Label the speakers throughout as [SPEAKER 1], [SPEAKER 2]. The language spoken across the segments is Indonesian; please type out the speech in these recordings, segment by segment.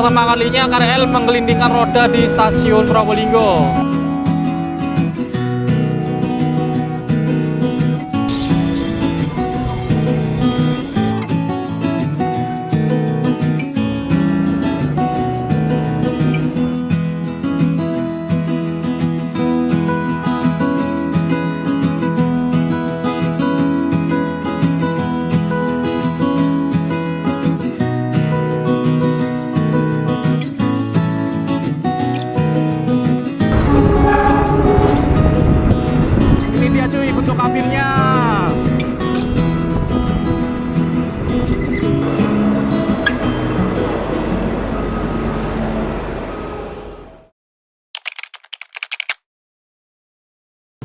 [SPEAKER 1] pertama kalinya KRL menggelindingkan roda di stasiun Probolinggo. Bentuk kabinnya.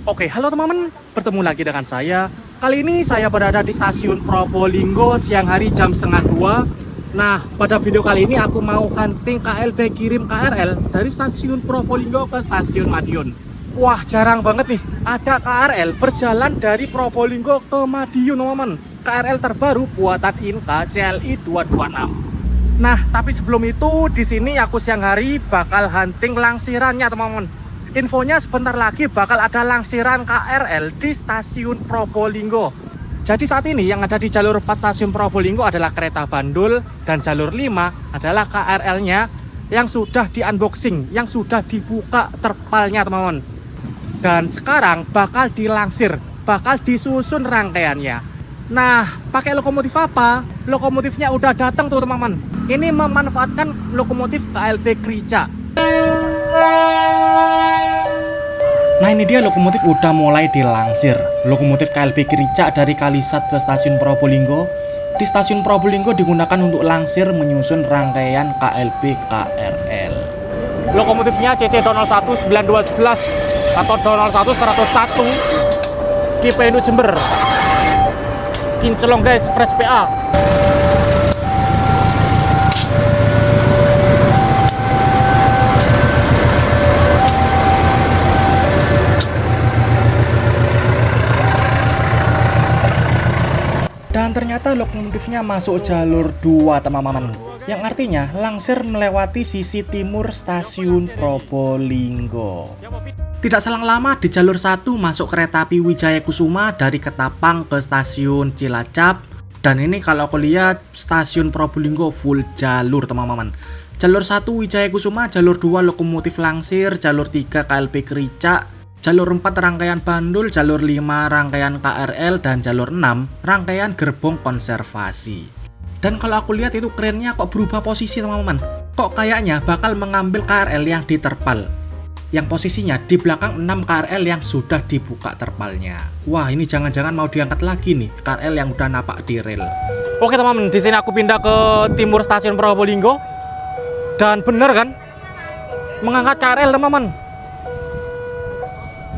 [SPEAKER 1] Oke, halo teman-teman, bertemu lagi dengan saya. Kali ini saya berada di stasiun Probolinggo siang hari jam setengah 2. Nah, pada video kali ini aku mau hunting KLB kirim KRL dari stasiun Probolinggo ke stasiun Madiun. Wah, jarang banget nih ada KRL berjalan dari Probolinggo ke Madiun, teman-teman. KRL terbaru buatan Inka CLI 226. Nah, tapi sebelum itu di sini aku siang hari bakal hunting langsirannya, teman-teman. Infonya sebentar lagi bakal ada langsiran KRL di stasiun Probolinggo. Jadi saat ini yang ada di jalur 4 stasiun Probolinggo adalah kereta bandul, dan jalur 5 adalah KRL-nya yang sudah di unboxing, yang sudah dibuka terpalnya, teman-teman. Dan sekarang bakal dilangsir, bakal disusun rangkaiannya. Nah, pakai lokomotif apa? Lokomotifnya udah datang tuh, teman-teman. Ini memanfaatkan lokomotif KLB Krica. Nah, ini dia lokomotif udah mulai dilangsir. Lokomotif KLB Krica dari Kalisat ke stasiun Probolinggo. Di stasiun Probolinggo digunakan untuk langsir menyusun rangkaian KLB KRL. Lokomotifnya CC 001 9211 atau 001 101 tipe Indo Jember. Kincelong guys, fresh PA. Dan ternyata lokomotifnya masuk jalur 2, teman-teman. Yang artinya langsir melewati sisi timur stasiun Probolinggo. Tidak selang lama di jalur 1 masuk kereta api Wijaya Kusuma dari Ketapang ke stasiun Cilacap. Dan ini kalau aku lihat stasiun Probolinggo full jalur, teman-teman. Jalur 1 Wijaya Kusuma, jalur 2 lokomotif langsir, jalur 3 KLB Krica, jalur 4 rangkaian bandul, jalur 5 rangkaian KRL, dan jalur 6 rangkaian gerbong konservasi. Dan kalau aku lihat itu kerennya kok berubah posisi, teman-teman. Kok kayaknya bakal mengambil KRL yang di terpal, yang posisinya di belakang 6 KRL yang sudah dibuka terpalnya. Wah, ini jangan-jangan mau diangkat lagi nih KRL yang udah napak di rel. Oke, teman-teman, di sini aku pindah ke timur stasiun Probolinggo. Dan bener kan? Mengangkat KRL, teman-teman.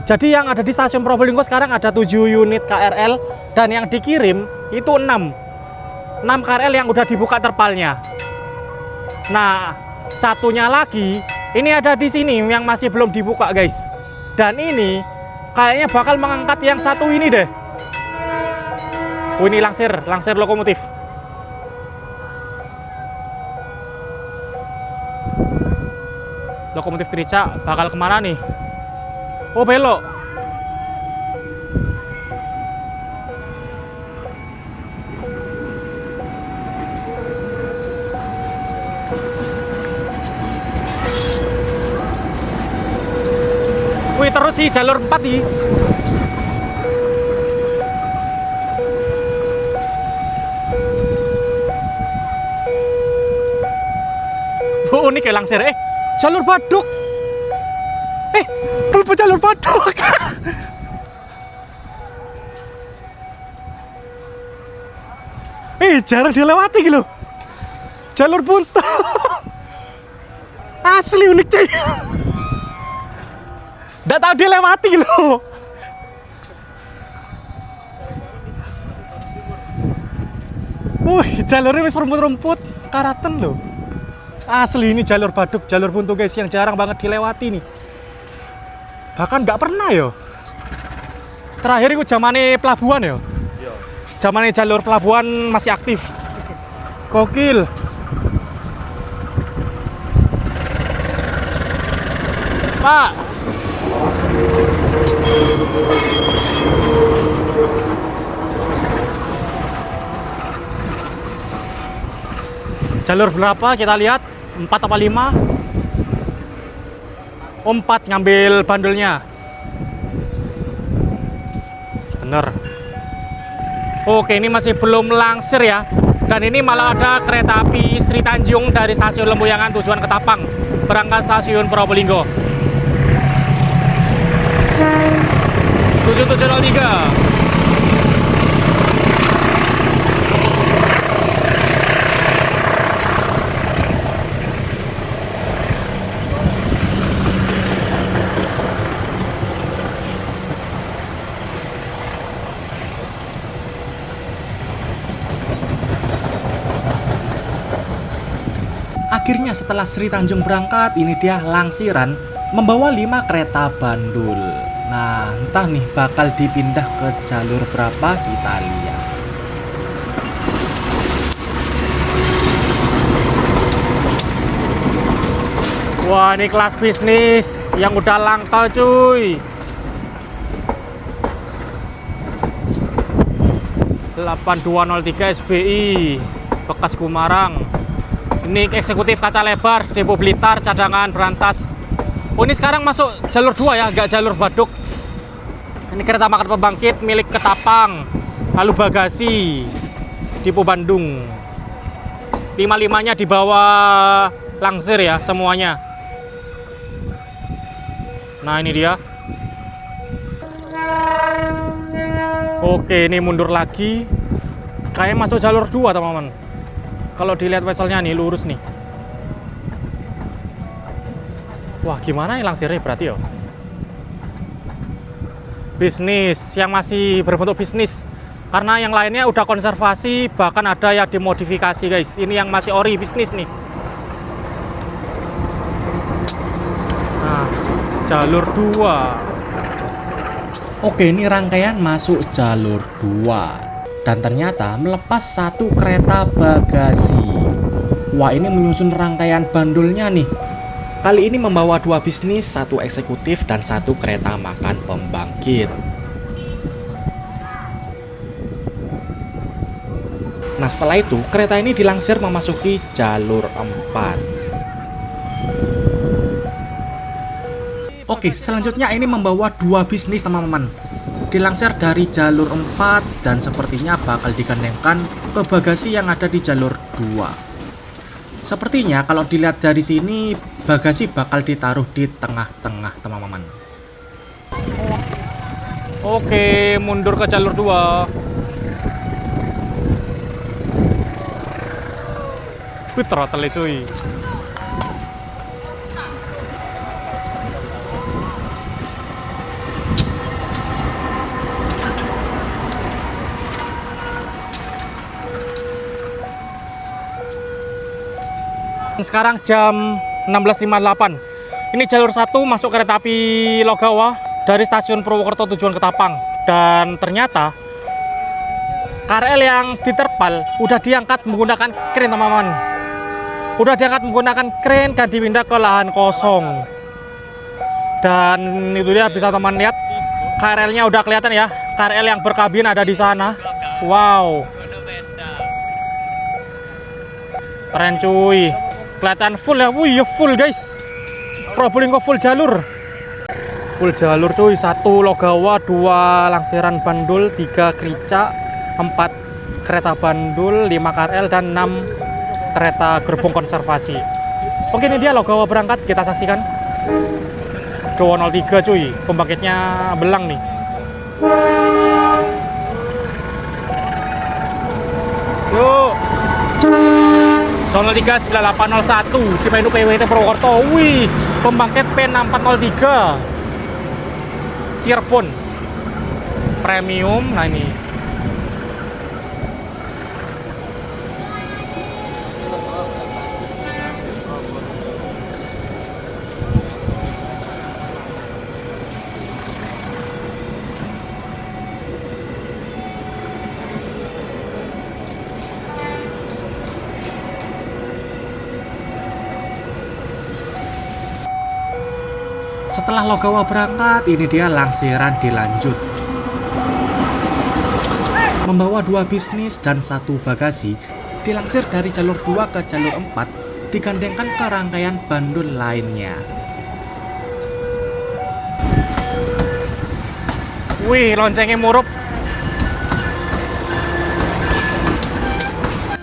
[SPEAKER 1] Jadi yang ada di stasiun Probolinggo sekarang ada 7 unit KRL, dan yang dikirim itu 6 KRL yang udah dibuka terpalnya. Nah, satunya lagi ini ada di sini yang masih belum dibuka, guys. Dan ini kayaknya bakal mengangkat yang satu ini deh. Oh, ini langsir lokomotif. Lokomotif Krica bakal kemana nih? Oh, belok. Wih, terus sih jalur 4 nih. Oh, unik ya langsir. Jalur Baduk. Pulpo jalur Baduk. Jarang dilewati gitu. Jalur buntu. Asli unik cuy. Nggak tahu dilewati loh. Wih, jalurnya wis rumput-rumput karaten loh. Asli ini jalur Baduk, jalur buntu guys, yang jarang banget dilewati nih. Bahkan nggak pernah yo. Terakhir itu zamane pelabuhan yo. Zamane jalur pelabuhan masih aktif. Gokil. Pak. Jalur berapa kita lihat? 4 apa 5? 4 ngambil bandulnya. Bener. Oke, ini masih belum langsir ya. Dan ini malah ada kereta api Sri Tanjung dari stasiun Lempuyangan tujuan Ketapang berangkat stasiun Probolinggo. 7703.
[SPEAKER 2] Akhirnya setelah Sri Tanjung berangkat, ini dia langsiran membawa 5 kereta bandul. Nah, entah nih bakal dipindah ke jalur berapa, kita lihat.
[SPEAKER 1] Wah, ini kelas bisnis yang udah langka cuy. 8203 SBI bekas Gumarang. Ini eksekutif kaca lebar, Depo Blitar, cadangan berantas. Oh, ini sekarang masuk jalur 2 ya, nggak jalur Baduk. Ini kereta makan pembangkit milik Ketapang, lalu bagasi Depo Bandung. 5-5-nya di bawah langsir ya semuanya. Nah, ini dia. Oke, ini mundur lagi. Kayak masuk jalur 2 teman-teman. Kalau dilihat vesselnya nih lurus nih. Wah, gimana ya langsirnya berarti ya? Bisnis yang masih berbentuk bisnis. Karena yang lainnya udah konservasi, bahkan ada yang dimodifikasi guys. Ini yang masih ori bisnis nih. Nah, jalur 2.
[SPEAKER 2] Oke, ini rangkaian masuk jalur 2. Dan ternyata melepas 1 kereta bagasi. Wah, ini menyusun rangkaian bandulnya nih. Kali ini membawa 2 bisnis, 1 eksekutif dan 1 kereta makan pembangkit. Nah, setelah itu kereta ini dilangsir memasuki jalur 4. Oke, selanjutnya ini membawa 2 bisnis teman-teman. Dilangsir dari jalur 4 dan sepertinya bakal digandengkan ke bagasi yang ada di jalur 2. Sepertinya kalau dilihat dari sini bagasi bakal ditaruh di tengah-tengah teman-teman.
[SPEAKER 1] Oke, mundur ke jalur 2. Wih, throttle cuy. Sekarang jam 16.58. Ini jalur 1 masuk kereta api Logawa dari stasiun Purwokerto tujuan Ketapang. Dan ternyata KRL yang diterpal udah diangkat menggunakan kren teman-teman. Udah diangkat menggunakan kren dan dipindah ke lahan kosong. Dan itu dia, bisa teman lihat KRL-nya udah kelihatan ya. KRL yang berkabin ada di sana. Wow, keren cuy. Kelihatan full ya. Wih, ya full guys. Probolinggo full jalur. Full jalur cuy. 1 Logawa, 2 langsiran bandul, 3 krica, 4 kereta bandul, 5 KRL dan 6 kereta gerbong konservasi. Oke, ini dia Logawa berangkat, kita saksikan. 203 cuy. Pembangkitnya belang nih. Yuk. 03 9801 di menu PWT Purwokerto. Wih, pembangkit P6403 Cirebon premium. Nah, ini
[SPEAKER 2] Setelah Logawa berangkat, ini dia Langsiran dilanjut. Membawa 2 bisnis dan 1 bagasi, dilansir dari jalur 2 ke jalur 4, digandengkan ke rangkaian bandul lainnya.
[SPEAKER 1] Wih, loncengnya murup.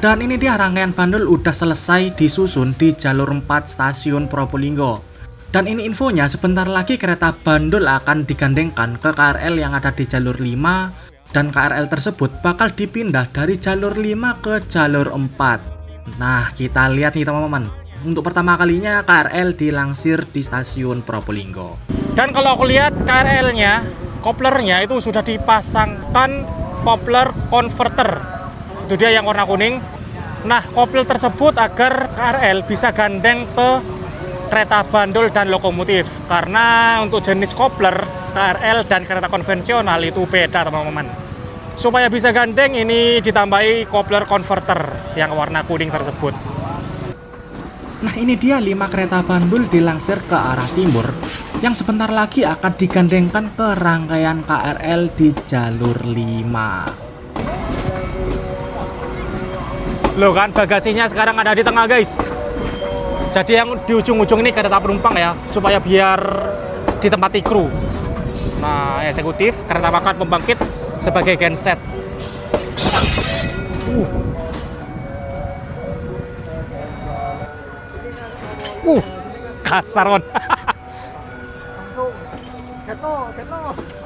[SPEAKER 2] Dan ini dia rangkaian bandul udah selesai disusun di jalur 4 stasiun Probolinggo. Dan ini infonya, sebentar lagi kereta bandul akan digandengkan ke KRL yang ada di jalur 5. Dan KRL tersebut bakal dipindah dari jalur 5 ke jalur 4. Nah, kita lihat nih teman-teman. Untuk pertama kalinya KRL dilansir di stasiun Probolinggo.
[SPEAKER 1] Dan kalau aku lihat KRL-nya, koplernya itu sudah dipasangkan kopler converter. Itu dia yang warna kuning. Nah, kopler tersebut agar KRL bisa gandeng ke kereta bandul dan lokomotif. Karena untuk jenis kopler KRL dan kereta konvensional itu beda teman-teman. Supaya bisa gandeng, ini ditambahi kopler converter yang warna kuning tersebut.
[SPEAKER 2] Nah, ini dia 5 kereta bandul dilansir ke arah timur yang sebentar lagi akan digandengkan ke rangkaian KRL di jalur 5.
[SPEAKER 1] Loh kan, bagasinya sekarang ada di tengah guys. Jadi yang di ujung-ujung ini kereta penumpang ya, supaya biar ditempati kru. Nah, eksekutif, kereta makan pembangkit sebagai genset. Kasar on.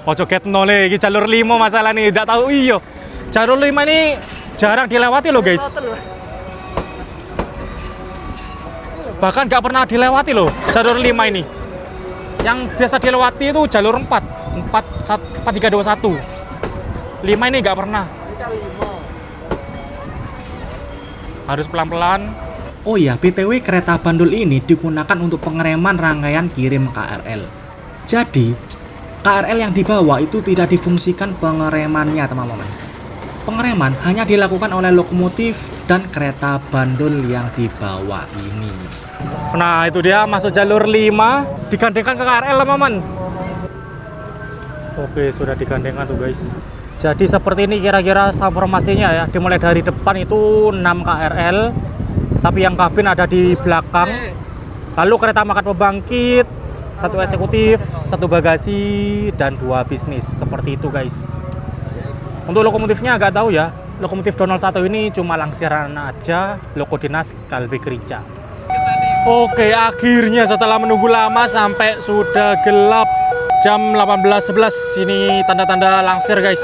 [SPEAKER 1] Ojo ketno nih, jalur 5 masalah nih, tidak tahu iyo. Jalur 5 ini jarang dilewati loh guys. Bahkan nggak pernah dilewati loh jalur 5 ini. Yang biasa dilewati itu jalur 4 321. 5 ini nggak pernah. Harus pelan-pelan.
[SPEAKER 2] Oh ya, BTW kereta bandul ini digunakan untuk pengereman rangkaian kirim KRL. Jadi, KRL yang dibawa itu tidak difungsikan pengeremannya teman-teman. Pengereman hanya dilakukan oleh lokomotif dan kereta bandul yang dibawa ini.
[SPEAKER 1] Nah, itu dia masuk jalur 5, digandengkan ke KRL teman-teman. Oke, sudah digandengkan tuh guys. Jadi seperti ini kira-kira transformasinya ya. Dimulai dari depan itu 6 KRL, tapi yang kabin ada di belakang. Lalu kereta makan pembangkit, 1 eksekutif, 1 bagasi, dan 2 bisnis. Seperti itu guys. Untuk lokomotifnya agak tahu ya. Lokomotif 201 ini cuma Langsiran aja, loko dinas Kalbe Krica. Oke, akhirnya setelah menunggu lama sampai sudah gelap jam 18.11. Ini tanda-tanda Langsir guys.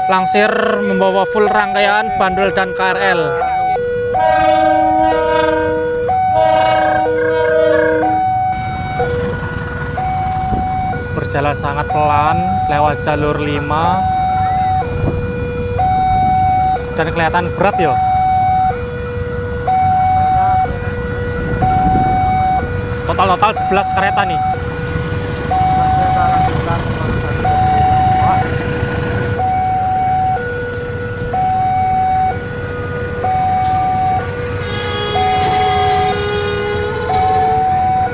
[SPEAKER 1] Langsir membawa full rangkaian bandul dan KRL. Berjalan sangat pelan lewat jalur 5 dan kelihatan berat ya. Total 11 kereta nih.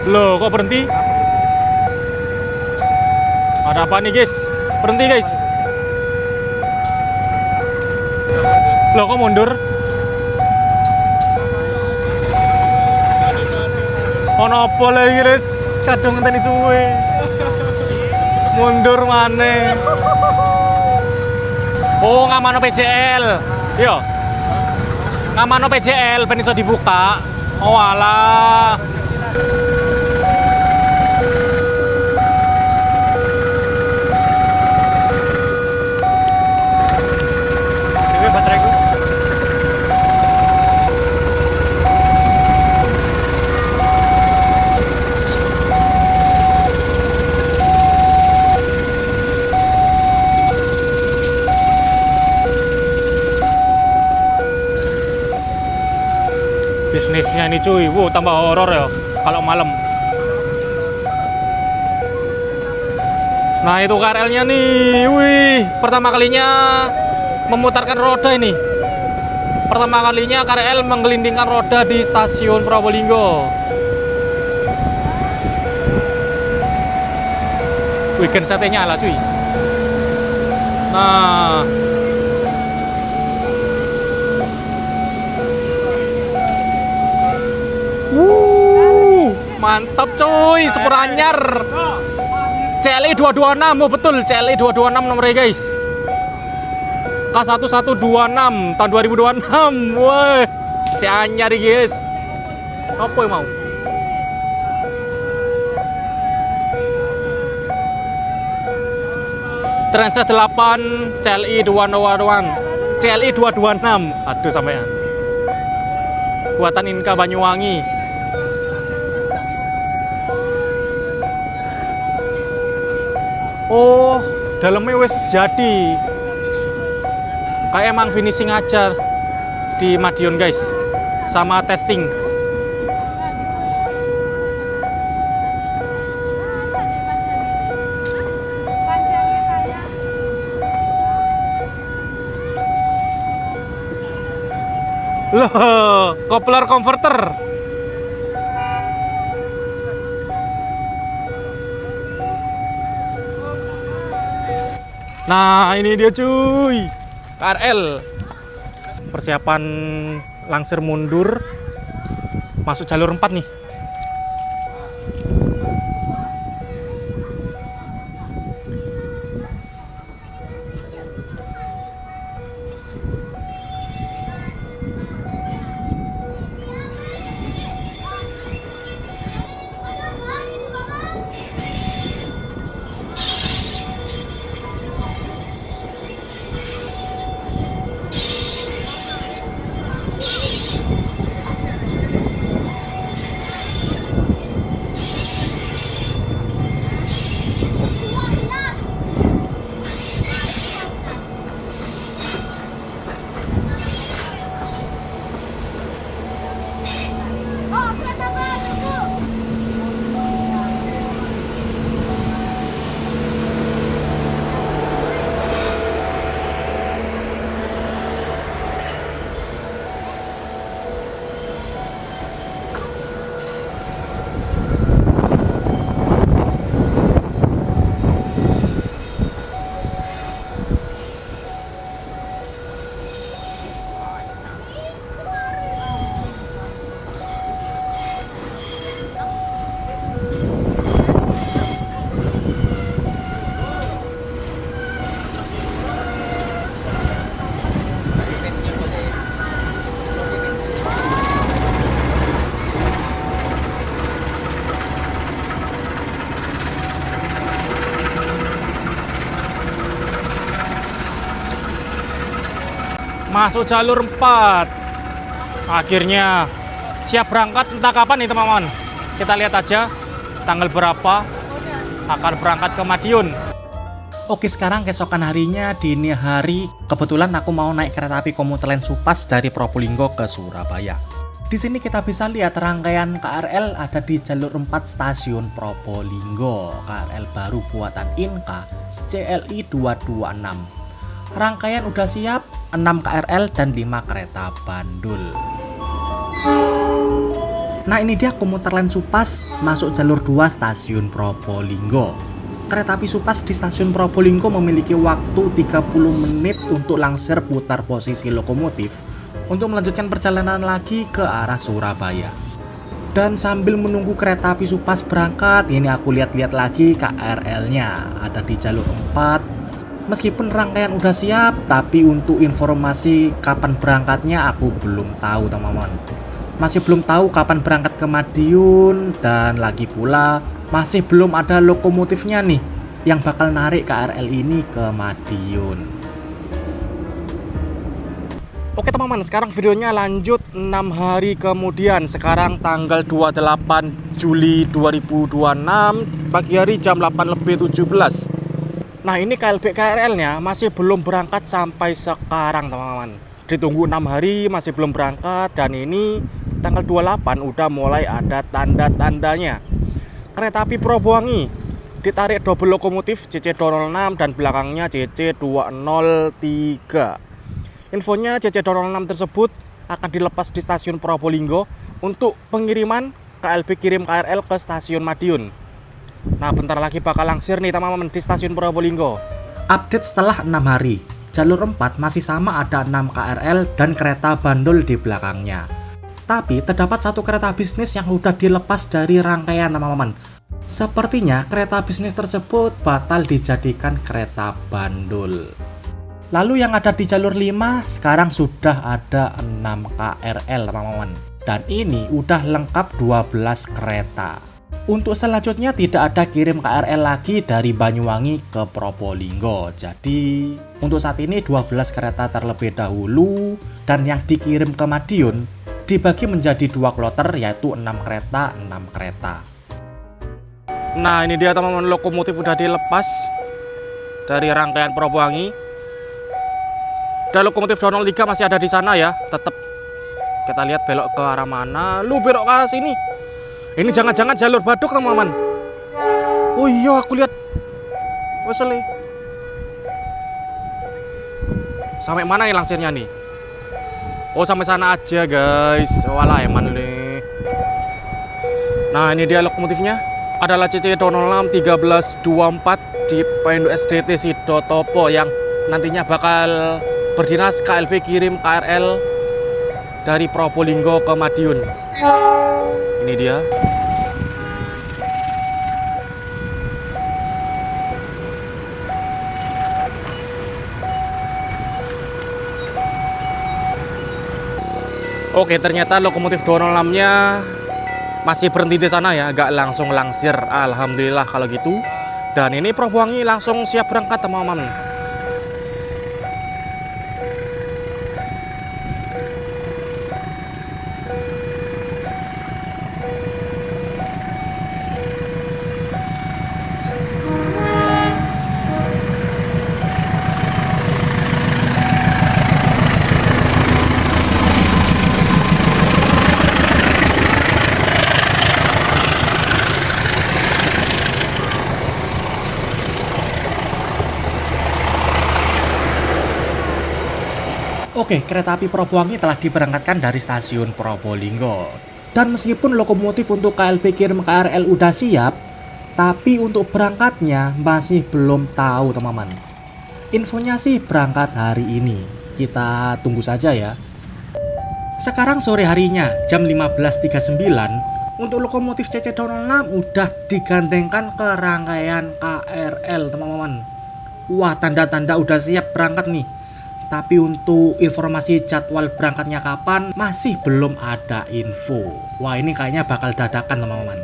[SPEAKER 1] Loh, kok berhenti? Ada apa nih guys? Berhenti guys. Loh, kok mundur? Ono apa lagi guys? Kadung ngenteni suwe. Mundur maneh. Oh, ngamano PJL. Yo. Ngamano PJL ben iso dibuka. Oh alah. Ini bateraiku. Bisnisnya ini cuy, tambah horor ya kalau malam. Nah itu KRL-nya nih, wih, pertama kalinya memutarkan roda ini. Pertama kalinya KRL menggelindingkan roda di stasiun Probolinggo. Wih, gensetnya nyala cuy. Nah, mantap cuy, sepur anyar. CLI 226, oh betul, CLI 226 nomornya guys. K1126 tahun 2026. Wah, si anyar guys. Apa yang mau? Transit 8 CLI 221 CLI 226. Aduh sampean. Buatan Inka Banyuwangi. Oh, dalamnya wes jadi. Kayak emang finishing aja di Madiun guys. Sama testing. Loh, kopler converter. Nah, ini dia cuy. KRL. Persiapan langsir mundur. Masuk jalur 4 nih. Masuk jalur 4. Akhirnya siap berangkat, entah kapan nih teman-teman. Kita lihat aja tanggal berapa akan berangkat ke Madiun.
[SPEAKER 2] Oke, sekarang keesokan harinya dini hari, kebetulan aku mau naik kereta api komuter lain Supas dari Probolinggo ke Surabaya. Di sini kita bisa lihat rangkaian KRL ada di jalur 4 stasiun Probolinggo. KRL baru buatan Inka CLI 226. Rangkaian udah siap, 6 KRL dan 5 kereta bandul. Nah, ini dia komuter lain Supas masuk jalur 2 stasiun Probolinggo. Kereta api Supas di stasiun Probolinggo memiliki waktu 30 menit untuk langsir putar posisi lokomotif untuk melanjutkan perjalanan lagi ke arah Surabaya. Dan sambil menunggu kereta api Supas berangkat, ini aku lihat-lihat lagi KRL-nya ada di jalur 4. Meskipun rangkaian udah siap, tapi untuk informasi kapan berangkatnya aku belum tahu teman-teman. Masih belum tahu kapan berangkat ke Madiun, dan lagi pula masih belum ada lokomotifnya nih yang bakal narik KRL ini ke Madiun.
[SPEAKER 1] Oke teman-teman, sekarang videonya lanjut 6 hari kemudian. Sekarang tanggal 28 Juli 2026, pagi hari jam 8:17. Nah, ini KLB KRL-nya masih belum berangkat sampai sekarang teman-teman. Ditunggu 6 hari masih belum berangkat, dan ini tanggal 28 udah mulai ada tanda-tandanya. Kereta api Probowangi ditarik double lokomotif CC206 dan belakangnya CC203. Infonya CC206 tersebut akan dilepas di stasiun Probolinggo untuk pengiriman KLB kirim KRL ke stasiun Madiun. Nah, bentar lagi bakal langsir nih teman-teman di stasiun Probolinggo.
[SPEAKER 2] Update setelah 6 hari, jalur 4 masih sama, ada 6 KRL dan kereta bandul di belakangnya. Tapi terdapat satu kereta bisnis yang udah dilepas dari rangkaian teman-teman. Sepertinya kereta bisnis tersebut batal dijadikan kereta bandul. Lalu yang ada di jalur 5 sekarang sudah ada 6 KRL teman-teman. Dan ini udah lengkap 12 kereta. Untuk selanjutnya tidak ada kirim KRL lagi dari Banyuwangi ke Probolinggo. Jadi untuk saat ini 12 kereta terlebih dahulu, dan yang dikirim ke Madiun dibagi menjadi 2 kloter, yaitu 6 kereta, 6 kereta.
[SPEAKER 1] Nah, ini dia teman-teman, lokomotif udah dilepas dari rangkaian Probolinggo. Dan lokomotif 203 masih ada di sana ya, tetap. Kita lihat belok ke arah mana. Lu belok ke arah sini. Ini jangan-jangan jalur Baduk teman-teman. Oh iya, aku lihat. Wesele. Sampai mana nih langsirnya nih? Oh, sampai sana aja guys. Walah eman nih. Nah, ini dia lokomotifnya. Adalah CC 206 1324 di Pendo SDT Sidotopo yang nantinya bakal berdinas KLB kirim KRL dari Probolinggo ke Madiun. Ini dia. Oke, ternyata lokomotif 206-nya masih berhenti di sana ya, agak langsung langsir. Alhamdulillah kalau gitu. Dan ini Probolinggo langsung siap berangkat teman-teman.
[SPEAKER 2] Oke, kereta api Probolinggo telah diberangkatkan dari stasiun Probolinggo. Dan meskipun lokomotif untuk KLB kirim KRL udah siap, tapi untuk berangkatnya masih belum tahu teman-teman. Infonya sih berangkat hari ini. Kita tunggu saja ya. Sekarang sore harinya jam 15.39, untuk lokomotif CC206 udah digandengkan ke rangkaian KRL teman-teman. Wah, tanda-tanda udah siap berangkat nih. Tapi untuk informasi jadwal berangkatnya kapan masih belum ada info. Wah, ini kayaknya bakal dadakan teman-teman.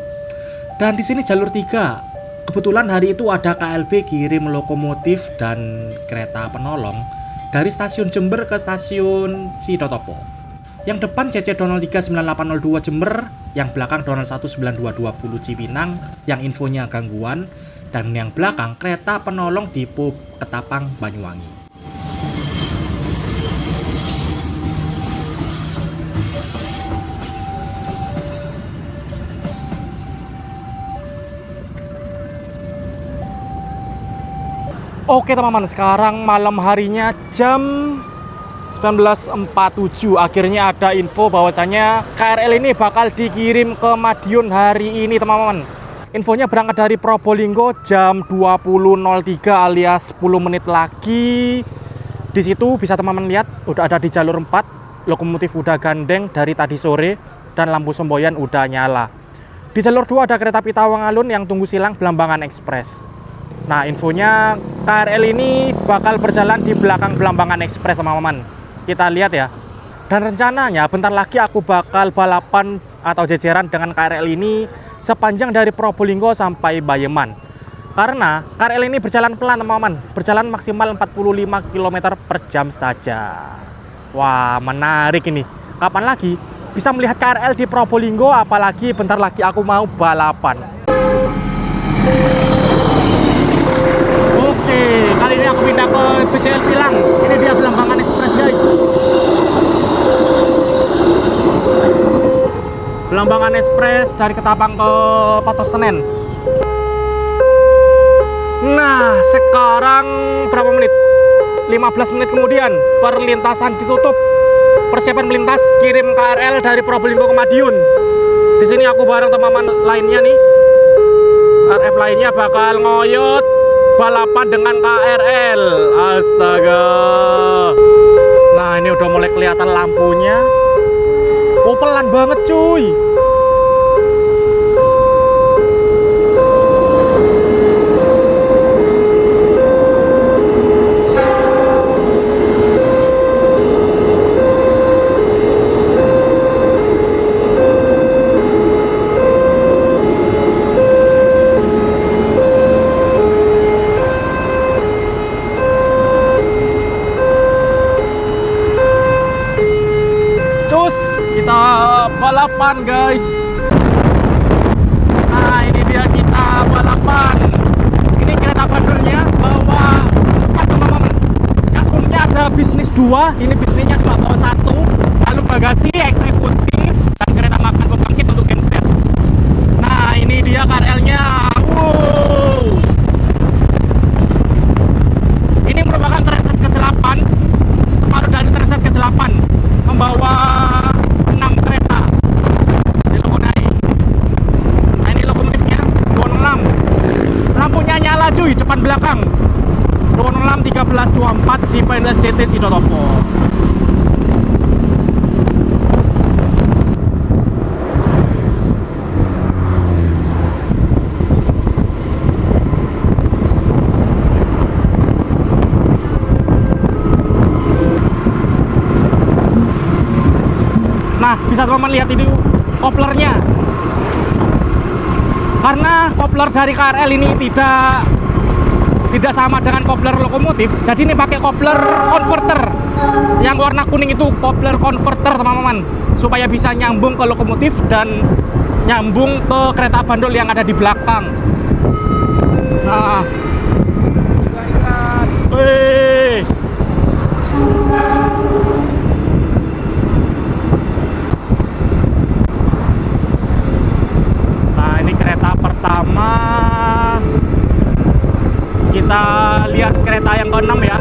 [SPEAKER 2] Dan di sini jalur 3. Kebetulan hari itu ada KLB kirim lokomotif dan kereta penolong dari stasiun Jember ke stasiun Sidotopo. Yang depan CC 203 9802 Jember, yang belakang 201 9220 Cipinang yang infonya gangguan, dan yang belakang kereta penolong Dipo Ketapang Banyuwangi.
[SPEAKER 1] Oke teman-teman, sekarang malam harinya jam 19.47. Akhirnya ada info bahwasanya KRL ini bakal dikirim ke Madiun hari ini teman-teman. Infonya berangkat dari Probolinggo jam 20.03 alias 10 menit lagi. Di situ bisa teman-teman lihat udah ada di jalur 4. Lokomotif udah gandeng dari tadi sore dan lampu semboyan udah nyala. Di jalur 2 ada kereta api Tawang Alun yang tunggu silang Belambangan Express. Nah, infonya KRL ini bakal berjalan di belakang Belambangan Express teman-teman. Kita lihat ya. Dan rencananya bentar lagi aku bakal balapan atau jejeran dengan KRL ini sepanjang dari Probolinggo sampai Bayeman. Karena KRL ini berjalan pelan teman-teman, berjalan maksimal 45 km per jam saja. Wah, menarik ini. Kapan lagi bisa melihat KRL di Probolinggo, apalagi bentar lagi aku mau balapan. Oke, kali ini aku pindah ke BCL Pilang. Ini dia Belambangan Express guys. Belambangan Express dari Ketapang ke Pasar Senen. Nah, sekarang berapa menit? 15 menit kemudian perlintasan ditutup. Persiapan melintas kirim KRL dari Probolinggo ke Madiun. Di sini aku bareng teman-teman lainnya nih. RF lainnya bakal ngoyot balapan dengan KRL. Astaga. Nah, ini udah mulai kelihatan lampunya. Oh, pelan banget cuy. Kita balapan guys. Nah, ini dia kita balapan. Ini kereta bandulnya bawa 4 teman-teman. Kaskunya ada bisnis 2, ini bisnisnya cuma bawa 1. Lalu bagasi eksekutif dan kereta makan pembangkit untuk genset. Nah, ini dia KRL-nya. Wow. Ini merupakan transit ke-8, separuh dari transit ke-8, membawa 6 kereta. Ini lokomotif. Nah, ini lokomotifnya 206. Lampunya nyala cuy, depan belakang. 206 1324 di PNSDT Sidotopo. Nah, bisa teman-teman lihat ini koplernya. Karena kopler dari KRL ini tidak sama dengan kopler lokomotif, jadi ini pakai kopler converter. Yang warna kuning itu kopler converter, teman-teman, supaya bisa nyambung ke lokomotif dan nyambung ke kereta bandul yang ada di belakang. Nah, wih. Pertama kita lihat kereta yang ke-6 ya.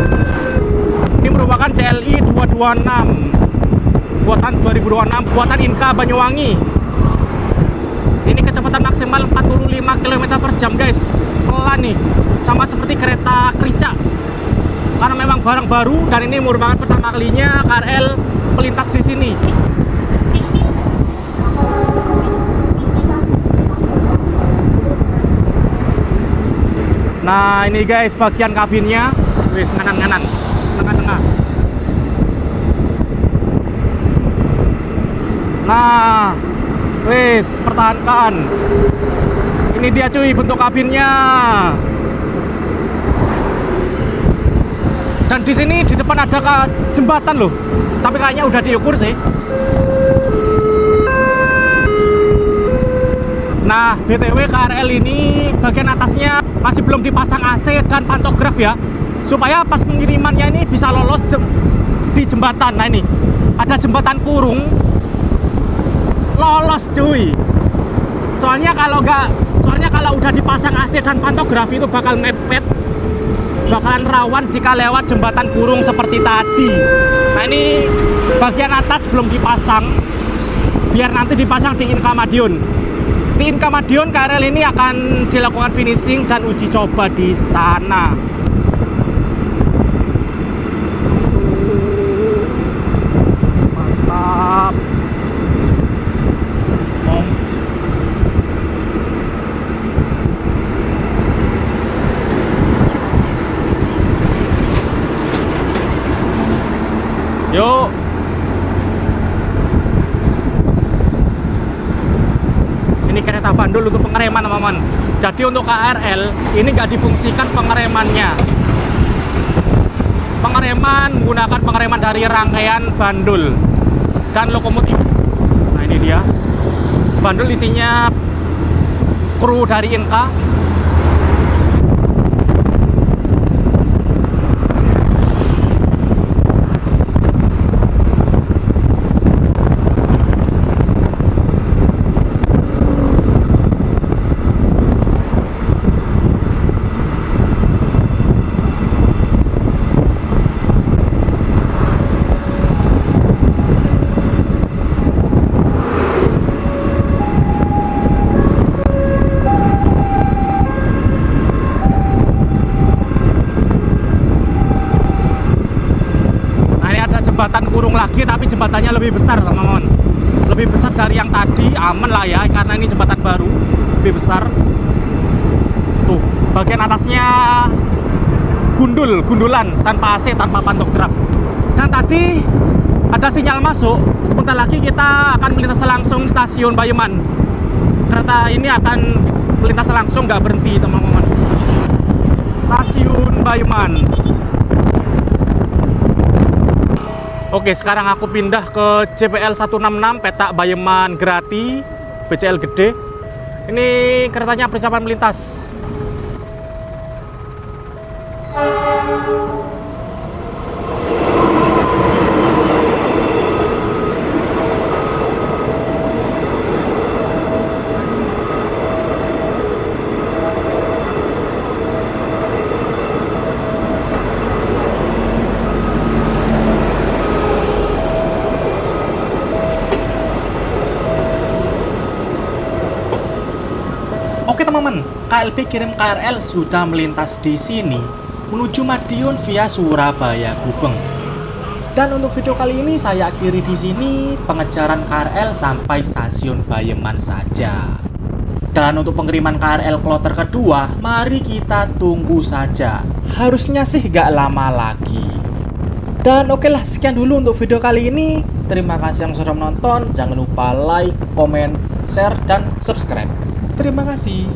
[SPEAKER 1] Ini merupakan CLI 226 buatan 2026, buatan Inka Banyuwangi. Ini kecepatan maksimal 45 km per jam guys. Pelan nih, sama seperti kereta Krica. Karena memang barang baru dan ini merupakan pertama kalinya KRL melintas di sini. Nah, ini guys bagian kabinnya. Wis nganan-nganan, tengah-tengah. Nah, wis pertahankan. Ini dia cuy bentuk kabinnya. Dan di sini di depan ada jembatan loh. Tapi kayaknya udah diukur sih. Nah, BTW KRL ini bagian atasnya masih belum dipasang AC dan pantograf ya, supaya pas pengirimannya ini bisa lolos di jembatan. Nah, ini ada jembatan kurung, lolos cuy. Soalnya kalau udah dipasang AC dan pantograf itu bakal mepet, bakalan rawan jika lewat jembatan kurung seperti tadi. Nah, ini bagian atas belum dipasang, biar nanti dipasang di Inka Madiun. Di Inka Madiun KRL ini akan dilakukan finishing dan uji coba di sana. Mantap. Yuk. Ini kereta bandul untuk pengereman teman-teman. Jadi untuk KRL ini nggak difungsikan pengeremannya. Pengereman menggunakan pengereman dari rangkaian bandul dan lokomotif. Nah, ini dia bandul, isinya kru dari Inka. jembatan kurung lagi, tapi jembatannya lebih besar teman-teman. Lebih besar dari yang tadi, aman lah ya, karena ini jembatan baru, lebih besar. Tuh, bagian atasnya gundulan tanpa AC, tanpa pantograf gerak. Dan tadi ada sinyal masuk, sebentar lagi kita akan melintas langsung stasiun Bayuman. Kereta ini akan melintas langsung, nggak berhenti teman-teman. Stasiun Bayuman. Oke, sekarang aku pindah ke JPL 166 Petak Bayuman Grati BCL gede. Ini keretanya persiapan melintas.
[SPEAKER 2] Oke teman-teman, KLB Kirim KRL sudah melintas di sini menuju Madiun via Surabaya Gubeng. Dan untuk video kali ini saya akhiri di sini pengejaran KRL sampai stasiun Bayuman saja. Dan untuk pengiriman KRL kloter kedua, mari kita tunggu saja. Harusnya sih gak lama lagi. Dan oke lah, sekian dulu untuk video kali ini. Terima kasih yang sudah menonton. Jangan lupa like, komen, share, dan subscribe. Terima kasih.